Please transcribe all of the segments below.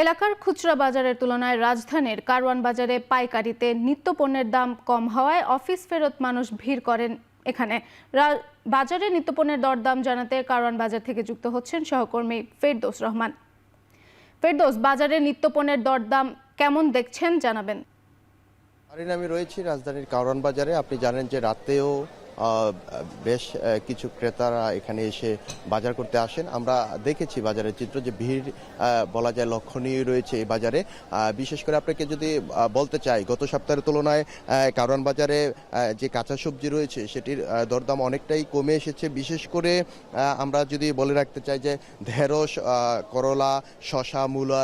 এলাকার খুচরা বাজারের তুলনায় রাজধানীর কারওয়ান বাজারে পাইকারিতে নিত্যপণ্যের দাম কম হওয়ায় অফিস ফেরত মানুষ ভিড় করেন এখানে। বাজারে নিত্যপণ্যের দরদাম জানাতে কারওয়ান বাজার থেকে যুক্ত হচ্ছেন সহকর্মী ফেরদৌস রহমান। ফেরদৌস, বাজারে নিত্যপণ্যের দরদাম কেমন দেখছেন জানাবেন। আমি রয়েছি রাজধানীর কারওয়ান বাজারে। আপনি জানেন যে রাতেও বেশ কিছু ক্রেতারা এখানে এসে বাজার করতে আসেন। আমরা দেখেছি বাজারের চিত্র, যে ভিড় বলা যায় লক্ষণীয় রয়েছে এই বাজারে। বিশেষ করে আপনাকে যদি বলতে চাই, গত সপ্তাহের তুলনায় কারওয়ান বাজারে যে কাঁচা সবজি রয়েছে সেটির দরদাম অনেকটাই কমে এসেছে। বিশেষ করে আমরা যদি বলে রাখতে চাই যে ঢেঁড়স, করলা, শসা, মূলা,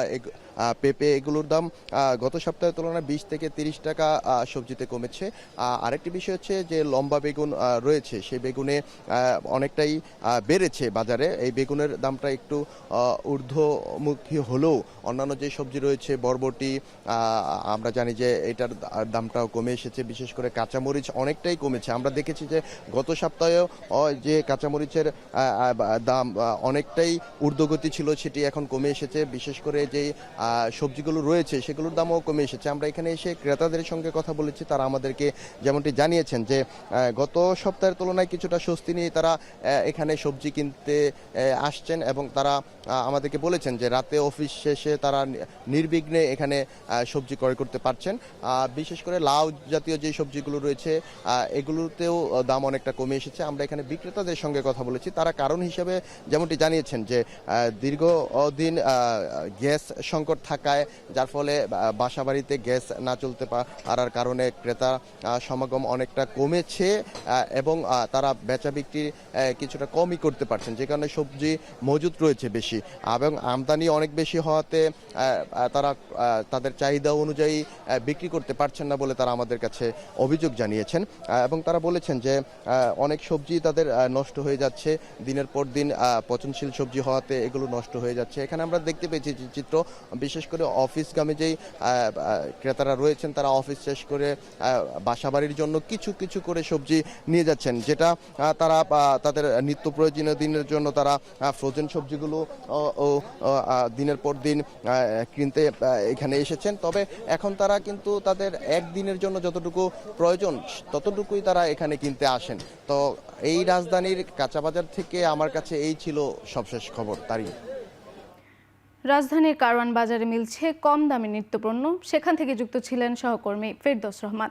পেঁপে, এগুলোর দাম গত সপ্তাহের তুলনায় 20 থেকে 30 টাকা সবজিতে কমেছে। আরেকটি বিষয় হচ্ছে যে লম্বা বেগুন রয়েছে, সেই বেগুনে অনেকটাই বেড়েছে বাজারে। এই বেগুনের দামটা একটু ঊর্ধ্বমুখী হলেও অন্যান্য যে সবজি রয়েছে, বরবটি, আমরা জানি যে এটার দামটাও কমে এসেছে। বিশেষ করে কাঁচামরিচ অনেকটাই কমেছে। আমরা দেখেছি যে গত সপ্তাহেও যে কাঁচামরিচের দাম অনেকটাই ঊর্ধ্বগতি ছিল, সেটি এখন কমে এসেছে। বিশেষ করে যেই সবজিগুলো রয়েছে সেগুলোর দামও কমে এসেছে। আমরা এখানে এসে ক্রেতাদের সঙ্গে কথা বলেছি, তারা আমাদেরকে যেমনটি জানিয়েছেন যে গত সপ্তাহের তুলনায় কিছুটা স্বস্তি নিয়ে তারা এখানে সবজি কিনতে আসছেন, এবং তারা আমাদেরকে বলেছেন যে রাতে অফিস শেষে তারা নির্বিঘ্নে এখানে সবজি ক্রয় করতে পারছেন। বিশেষ করে লাউ জাতীয় যে সবজিগুলো রয়েছে এগুলোতেও দাম অনেকটা কমে এসেছে। আমরা এখানে বিক্রেতাদের সঙ্গে কথা বলেছি, তারা কারণ হিসেবে যেমনটি জানিয়েছেন যে দীর্ঘদিন গ্যাস সংকট থাকায়, যার ফলে বাসা বাড়িতে গ্যাস না চলতে পারার কারণে ক্রেতা সমাগম অনেকটা কমেছে, এবং তারা বেচা বিক্রি কিছুটা কমই করতে পারছেন, যে কারণে সবজি মজুত রয়েছে বেশি, এবং আমদানি অনেক বেশি হওয়াতে তারা তাদের চাহিদা অনুযায়ী বিক্রি করতে পারছেন না বলে তারা আমাদের কাছে অভিযোগ জানিয়েছেন। এবং তারা বলেছেন যে অনেক সবজি তাদের নষ্ট হয়ে যাচ্ছে, দিনের পর দিন পচনশীল সবজি হওয়াতে এগুলো নষ্ট হয়ে যাচ্ছে। এখানে আমরা দেখতে পেয়েছি যে চিত্র, বিশেষ করে অফিসগামী যেই ক্রেতারা রয়েছেন তারা অফিস শেষ করে বাসাবাড়ির জন্য কিছু কিছু করে সবজি নিয়ে যাচ্ছেন, যেটা তারা তাদের নিত্য প্রয়োজনীয় দিনের জন্য তারা ফ্রোজেন সবজিগুলো দিনের পর দিন কিনতে এখানে এসেছেন। তবে এখন তারা কিন্তু তাদের একদিনের জন্য যতটুকু প্রয়োজন ততটুকুই তারা এখানে কিনতে আসেন। তো এই রাজধানীর কাঁচা বাজার থেকে আমার কাছে এই ছিল সবশেষ খবর। তারই রাজধানীর কারওয়ান বাজারে মিলছে কম দামে নিত্যপণ্য। সেখান থেকে যুক্ত ছিলেন সহকর্মী ফেরদৌস রহমান।